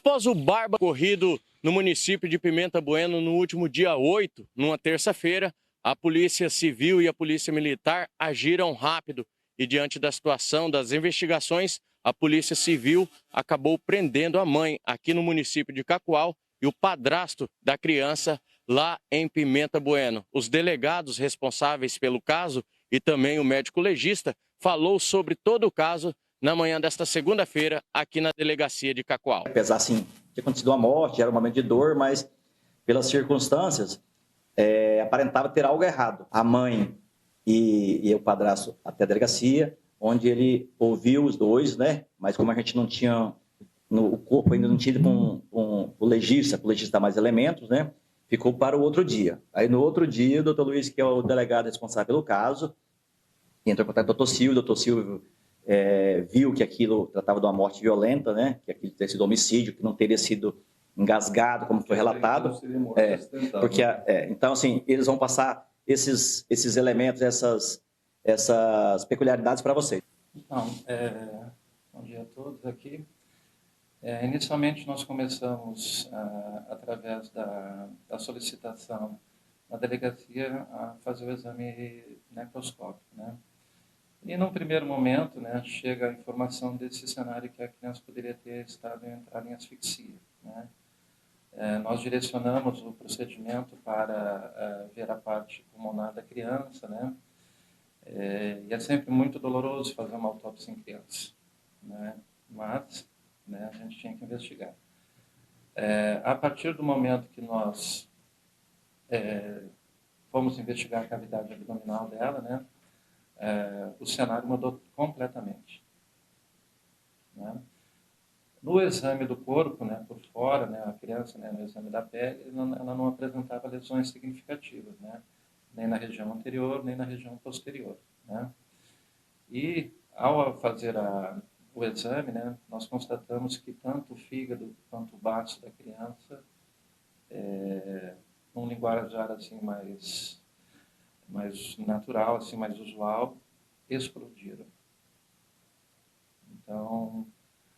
Após o bárbaro ocorrido no município de Pimenta Bueno no último dia 8, numa terça-feira, a Polícia Civil e a Polícia Militar agiram rápido e, diante da situação das investigações, a Polícia Civil acabou prendendo a mãe aqui no município de Cacoal e o padrasto da criança lá em Pimenta Bueno. Os delegados responsáveis pelo caso e também o médico legista falou sobre todo o caso na manhã desta segunda-feira, aqui na delegacia de Cacoal. Apesar, assim, de acontecido uma morte, era um momento de dor, mas pelas circunstâncias, aparentava ter algo errado. A mãe e o padrasto até a delegacia, onde ele ouviu os dois, né? Mas como a gente não tinha, o corpo ainda não tinha ido com o legista dar mais elementos, né? Ficou para o outro dia. Aí no outro dia, o doutor Luiz, que é o delegado responsável pelo caso, entrou em contato com o doutor Silvio viu que aquilo tratava de uma morte violenta, né? Que aquilo teria sido homicídio, que não teria sido engasgado, como foi relatado. Porque, então, assim, eles vão passar esses elementos, essas peculiaridades para vocês. Então, bom dia a todos aqui. Inicialmente, nós começamos, através da solicitação na delegacia, a fazer o exame necroscópico, né? E, num primeiro momento, né, chega a informação desse cenário que a criança poderia ter entrado em asfixia, né? Nós direcionamos o procedimento para ver a parte pulmonar da criança, né? E é sempre muito doloroso fazer uma autópsia em criança, né? Mas, né, a gente tinha que investigar. A partir do momento que nós fomos investigar a cavidade abdominal dela, né, o cenário mudou completamente, né? No exame do corpo, né, por fora, né, a criança, né, no exame da pele, ela não apresentava lesões significativas, né, nem na região anterior, nem na região posterior, né? E ao fazer o exame, né, nós constatamos que tanto o fígado quanto o baço da criança, num linguajar assim mais natural, assim mais usual, explodiram. Então,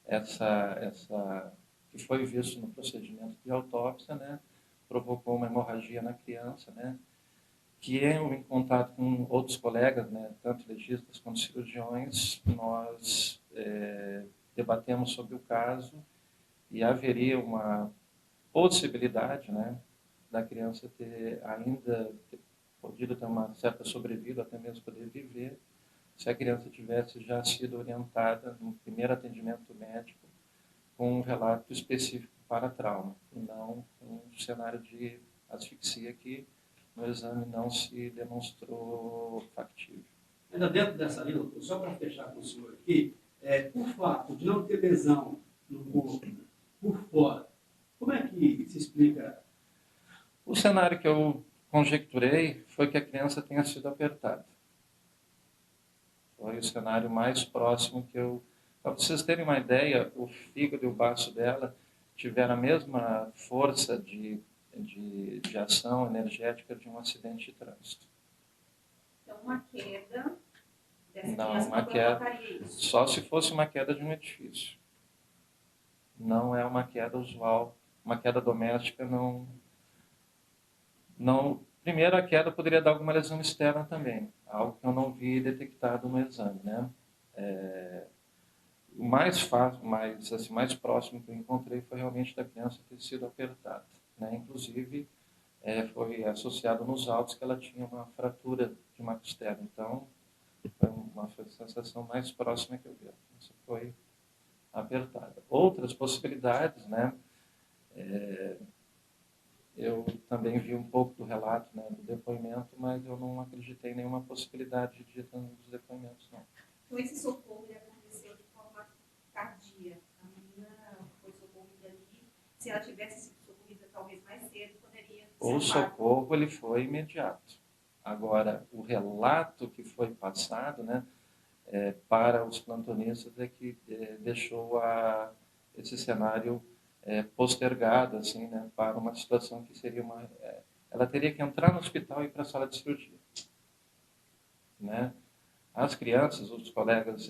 essa que foi visto no procedimento de autópsia, né, provocou uma hemorragia na criança, né, que eu, em contato com outros colegas, né, tanto legistas quanto cirurgiões, nós debatemos sobre o caso e haveria uma possibilidade, né, da criança ter podido ter uma certa sobrevida, até mesmo poder viver, se a criança tivesse já sido orientada no primeiro atendimento médico com um relato específico para trauma, e não um cenário de asfixia que no exame não se demonstrou factível. Ainda dentro dessa linha, só para fechar com o senhor aqui, por fato de não ter lesão no corpo, por fora, como é que se explica? O cenário que eu conjecturei foi que a criança tenha sido apertada. Foi o cenário mais próximo que eu... Para vocês terem uma ideia, o fígado e o baço dela tiveram a mesma força de ação energética de um acidente de trânsito. Então, uma queda dessa não, criança uma não queda, provocaria isso? só se fosse uma queda de um edifício. Não é uma queda usual, uma queda doméstica não... Primeiro, a queda poderia dar alguma lesão externa também, algo que eu não vi detectado no exame, né? O mais fácil, mais próximo que eu encontrei foi realmente da criança ter sido apertada, né? Inclusive, foi associado nos autos que ela tinha uma fratura de uma costela. Então, foi a sensação mais próxima que eu vi. Isso foi apertada. Outras possibilidades, né? Eu também vi um pouco do relato, né, do depoimento, mas eu não acreditei em nenhuma possibilidade dita nos depoimentos, não. Então, esse socorro aconteceu de forma tardia. A menina foi socorrida ali. Se ela tivesse sido socorrida talvez mais cedo, poderia... O socorro ele foi imediato. Agora, o relato que foi passado, né, para os plantonistas é que deixou esse cenário postergado, assim, né, para uma situação que seria ela teria que entrar no hospital e ir para a sala de cirurgia, né? As crianças, os colegas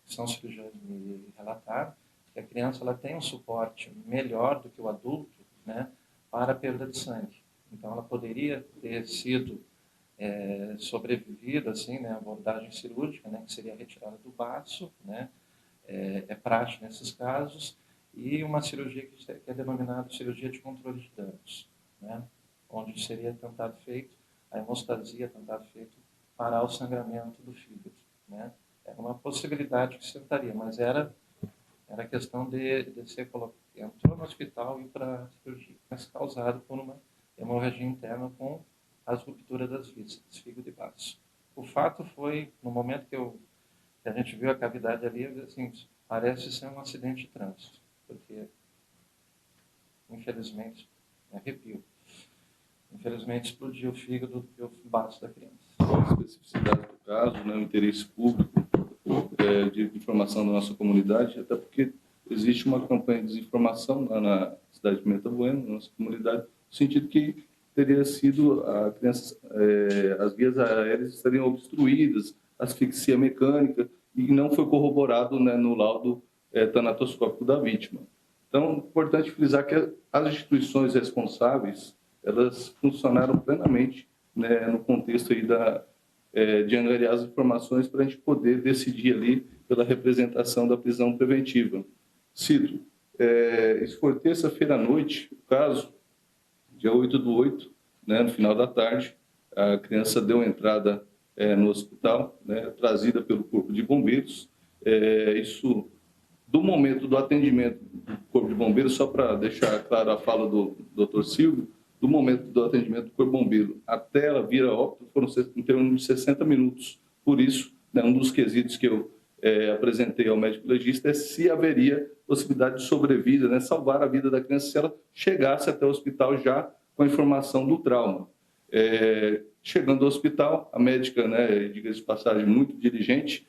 que são cirurgiões me relataram que a criança ela tem um suporte melhor do que o adulto, né, para a perda de sangue. Então, ela poderia ter sido sobrevivida, assim, né, a abordagem cirúrgica, né, que seria a retirada do baço, né, é prática nesses casos, e uma cirurgia que é denominada cirurgia de controle de danos, né, onde seria tentado feito a hemostasia, tentado feito parar o sangramento do fígado, né. Era uma possibilidade que se tentaria, mas era questão de ser colocado, entrou no hospital e ir para a cirurgia, mas causado por uma hemorragia interna com as rupturas das vísceras, fígado e baço. O fato foi, no momento que a gente viu a cavidade ali, assim, parece ser um acidente de trânsito, porque, infelizmente, arrepio. Infelizmente, explodiu o fígado e o baço da criança. A especificidade do caso, né, o interesse público de informação da nossa comunidade, até porque existe uma campanha de desinformação lá na cidade de Pimenta Bueno, na nossa comunidade, no sentido que teria sido a criança, as vias aéreas estariam obstruídas, asfixia mecânica, e não foi corroborado, né, no laudo tanatoscópico da vítima. Então, é importante frisar que as instituições responsáveis, elas funcionaram plenamente, né, no contexto aí de angariar as informações para a gente poder decidir ali pela representação da prisão preventiva. Cito, isso foi terça-feira à noite, o caso, dia 8/8, né, no final da tarde, a criança deu entrada no hospital, né, trazida pelo Corpo de Bombeiros. Isso, do momento do atendimento do Corpo de Bombeiros, só para deixar claro a fala do Dr. Silvio, do momento do atendimento do Corpo de Bombeiro até ela vir a óbito, foram em torno de 60 minutos. Por isso, né, um dos quesitos que eu apresentei ao médico legista é se haveria possibilidade de sobrevida, né, salvar a vida da criança se ela chegasse até o hospital já com a informação do trauma. Chegando ao hospital, a médica, né, diga-se de passagem, muito diligente,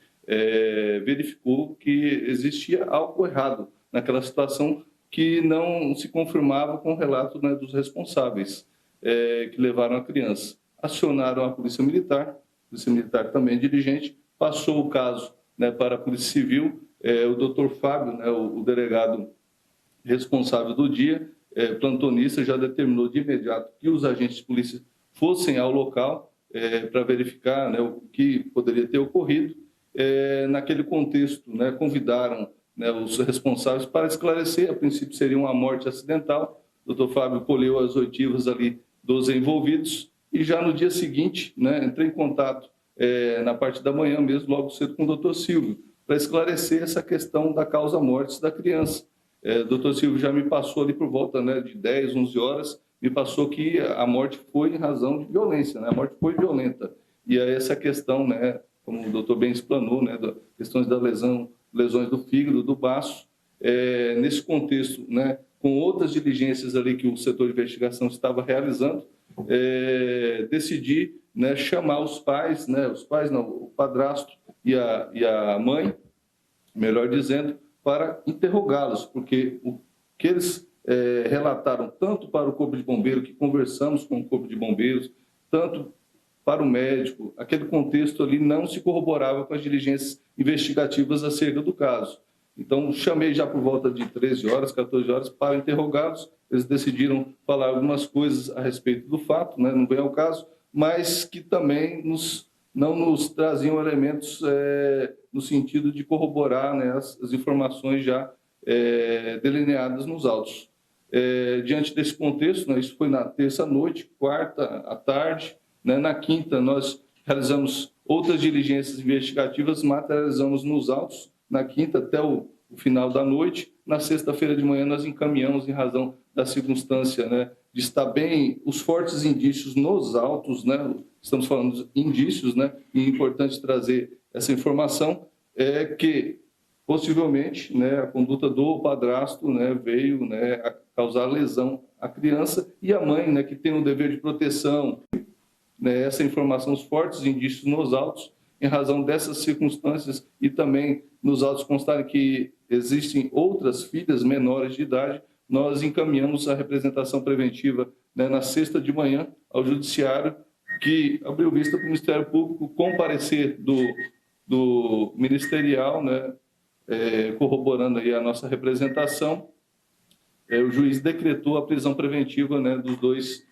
verificou que existia algo errado naquela situação que não se confirmava com o relato, né, dos responsáveis que levaram a criança. Acionaram a Polícia Militar também diligente, passou o caso, né, para a Polícia Civil, o doutor Fábio, né, o delegado responsável do dia, plantonista, já determinou de imediato que os agentes de polícia fossem ao local para verificar, né, o que poderia ter ocorrido. Naquele contexto, né, convidaram, né, os responsáveis para esclarecer. A princípio seria uma morte acidental. O doutor Fábio colheu as oitivas ali dos envolvidos e já no dia seguinte, né, entrei em contato na parte da manhã mesmo, logo cedo, com o doutor Silvio, para esclarecer essa questão da causa-mortes da criança. O doutor Silvio já me passou ali por volta, né, de 10, 11 horas, me passou que a morte foi em razão de violência, né, a morte foi violenta. E aí essa questão, né, como o doutor bem explanou, né, das questões da lesões do fígado, do baço, nesse contexto, né, com outras diligências ali que o setor de investigação estava realizando, decidi, né, chamar os pais, né, o padrasto e a mãe, melhor dizendo, para interrogá-los, porque o que eles relataram tanto para o Corpo de Bombeiros, que conversamos com o Corpo de Bombeiros, tanto para o médico, aquele contexto ali não se corroborava com as diligências investigativas acerca do caso. Então, chamei já por volta de 13 horas, 14 horas, para interrogá-los. Eles decidiram falar algumas coisas a respeito do fato, né, não vem ao caso, mas que também não nos traziam elementos no sentido de corroborar, né, as informações já delineadas nos autos. Diante desse contexto, né, isso foi na terça-noite, quarta à tarde, né, na quinta nós realizamos outras diligências investigativas, materializamos nos autos, na quinta até o final da noite. Na sexta-feira de manhã nós encaminhamos, em razão da circunstância, né, de estar bem os fortes indícios nos autos, né, estamos falando de indícios, né, e é importante trazer essa informação, que possivelmente, né, a conduta do padrasto, né, veio, né, a causar lesão à criança, e a mãe, né, que tem o dever de proteção, né, essa informação, os fortes indícios nos autos, em razão dessas circunstâncias, e também nos autos constarem que existem outras filhas menores de idade, nós encaminhamos a representação preventiva, né, na sexta de manhã ao Judiciário, que abriu vista para o Ministério Público com parecer do ministerial, né, corroborando aí a nossa representação, o juiz decretou a prisão preventiva, né, dos dois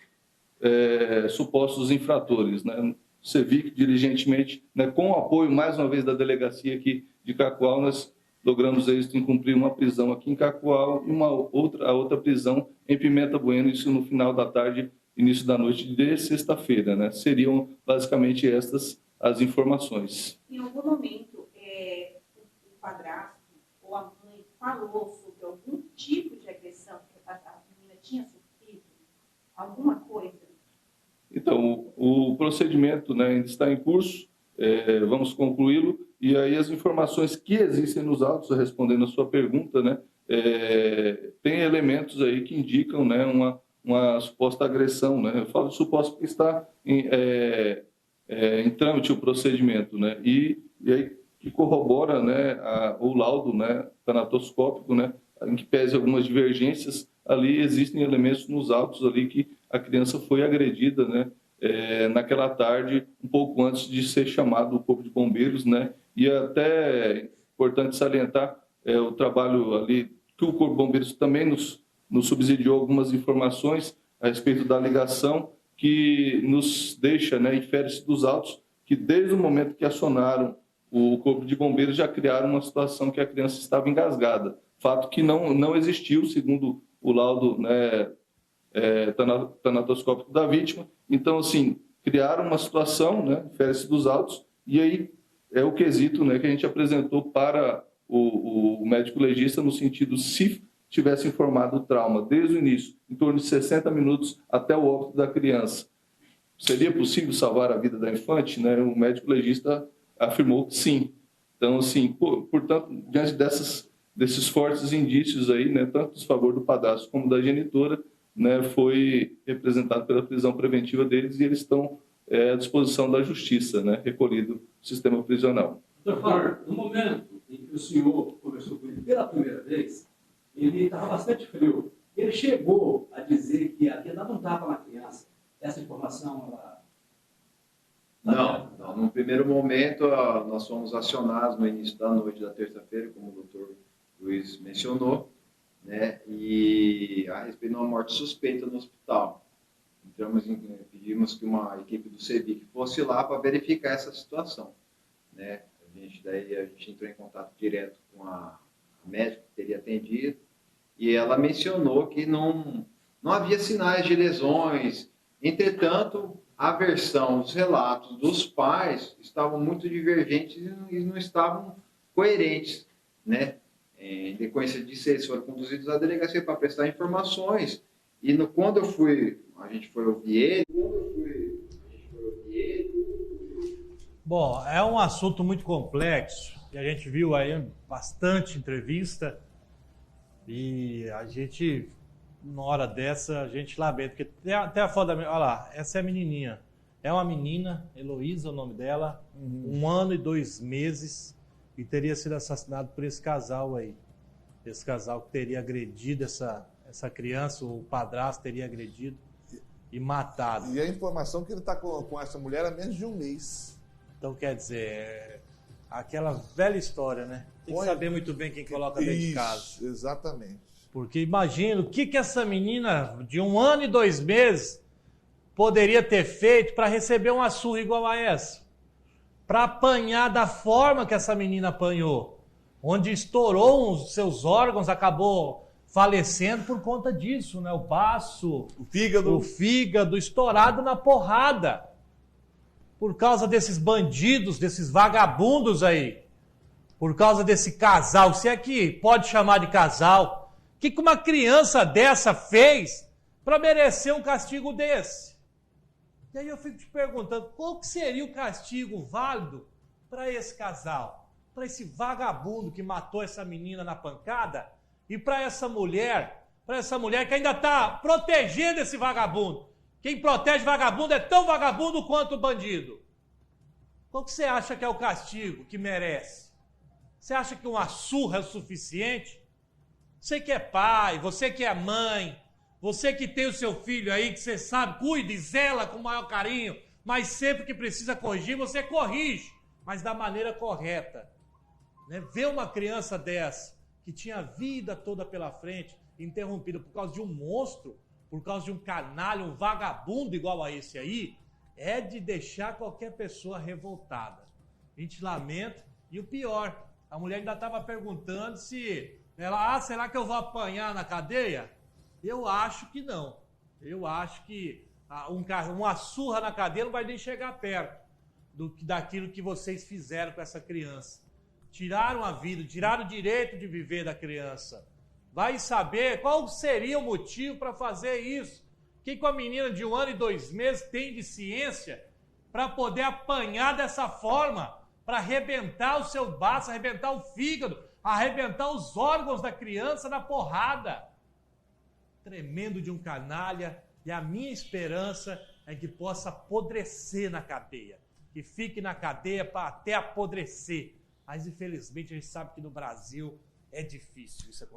supostos infratores, né? O CEVIC, diligentemente, né, com o apoio, mais uma vez, da delegacia aqui de Cacoal, nós logramos êxito em cumprir uma prisão aqui em Cacoal e a outra prisão em Pimenta Bueno, isso no final da tarde, início da noite de sexta-feira, né? Seriam basicamente estas as informações. Em algum momento, o padrasto ou a mãe falou sobre algum tipo de agressão que a menina tinha sofrido? Alguma coisa? Então, o procedimento, né, ainda está em curso, vamos concluí-lo, e aí as informações que existem nos autos, respondendo a sua pergunta, né, tem elementos aí que indicam, né, uma suposta agressão, né? Eu falo de suposto porque está em trâmite o procedimento, né? E aí que corrobora, né, o laudo, né, tanatoscópico, né, em que pese algumas divergências, ali existem elementos nos autos ali que a criança foi agredida, né, naquela tarde, um pouco antes de ser chamado o Corpo de Bombeiros, né? E até importante salientar o trabalho ali que o Corpo de Bombeiros também nos subsidiou algumas informações a respeito da ligação que nos deixa, né, infere-se dos autos, que desde o momento que acionaram o Corpo de Bombeiros já criaram uma situação que a criança estava engasgada. Fato que não existiu, segundo o laudo, né, tanatoscópico da vítima. Então, assim, criaram uma situação, né, infere-se dos autos, e aí é o quesito, né, que a gente apresentou para o médico legista no sentido se tivesse informado o trauma desde o início, em torno de 60 minutos até o óbito da criança. Seria possível salvar a vida da infante? Né? O médico legista afirmou que sim. Então, assim, portanto, diante desses fortes indícios aí, né, tanto em favor do padrasto como da genitora, né, foi representado pela prisão preventiva deles e eles estão à disposição da justiça, né, recolhido no sistema prisional. Doutor Fábio, no momento em que o senhor conversou com ele pela primeira vez, ele estava bastante frio. Ele chegou a dizer que havia dado um tapa na criança. Essa informação, ela... Não. No primeiro momento, nós fomos acionados no início da noite da terça-feira, como o doutor Luiz mencionou, né? E a respeito de uma morte suspeita no hospital. Pedimos que uma equipe do CEVIC fosse lá para verificar essa situação, né? Daí a gente entrou em contato direto com a médica que teria atendido, e ela mencionou que não havia sinais de lesões. Entretanto, a versão, os relatos dos pais estavam muito divergentes e não estavam coerentes, né? Em decorrência disso, eles foram conduzidos à delegacia para prestar informações, e quando a gente foi ouvir ele... Bom, é um assunto muito complexo, e a gente viu aí bastante entrevista, e a gente, numa hora dessa, a gente lamenta, porque até a foto da menina, olha lá, essa é a menininha, é uma menina, Heloísa é o nome dela, 1 ano e 2 meses, e teria sido assassinado por esse casal aí, esse casal que teria agredido essa criança, o padrasto teria agredido e matado. E a informação que ele está com essa mulher há menos de 1 mês. Então, quer dizer, aquela velha história, né? Tem que saber muito bem quem coloca dentro de casa. Exatamente. Porque imagina o que essa menina de 1 ano e 2 meses poderia ter feito para receber uma surra igual a essa. Para apanhar da forma que essa menina apanhou. Onde estourou os seus órgãos, acabou falecendo por conta disso, né? O baço, o fígado estourado na porrada. Por causa desses bandidos, desses vagabundos aí. Por causa desse casal. Se é que pode chamar de casal. O que uma criança dessa fez para merecer um castigo desse? E aí eu fico te perguntando, qual que seria o castigo válido para esse casal? Para esse vagabundo que matou essa menina na pancada? E para essa mulher que ainda está protegendo esse vagabundo? Quem protege vagabundo é tão vagabundo quanto o bandido. Qual que você acha que é o castigo que merece? Você acha que uma surra é o suficiente? Você que é pai, você que é mãe, você que tem o seu filho aí, que você sabe, cuida e zela com o maior carinho, mas sempre que precisa corrigir, você corrige, mas da maneira correta. né? Ver uma criança dessa, que tinha a vida toda pela frente, interrompida por causa de um monstro, por causa de um canalha, um vagabundo igual a esse aí, é de deixar qualquer pessoa revoltada. A gente lamenta. E o pior, a mulher ainda estava perguntando se ela, será que eu vou apanhar na cadeia? Eu acho que não. Eu acho que uma surra na cadeia não vai nem chegar perto daquilo que vocês fizeram com essa criança. Tiraram a vida, tiraram o direito de viver da criança. Vai saber qual seria o motivo para fazer isso. O que a menina de 1 ano e 2 meses tem de ciência para poder apanhar dessa forma, para arrebentar o seu baço, arrebentar o fígado, arrebentar os órgãos da criança na porrada. Tremendo de um canalha. E a minha esperança é que possa apodrecer na cadeia. Que fique na cadeia para até apodrecer. Mas infelizmente a gente sabe que no Brasil é difícil isso acontecer.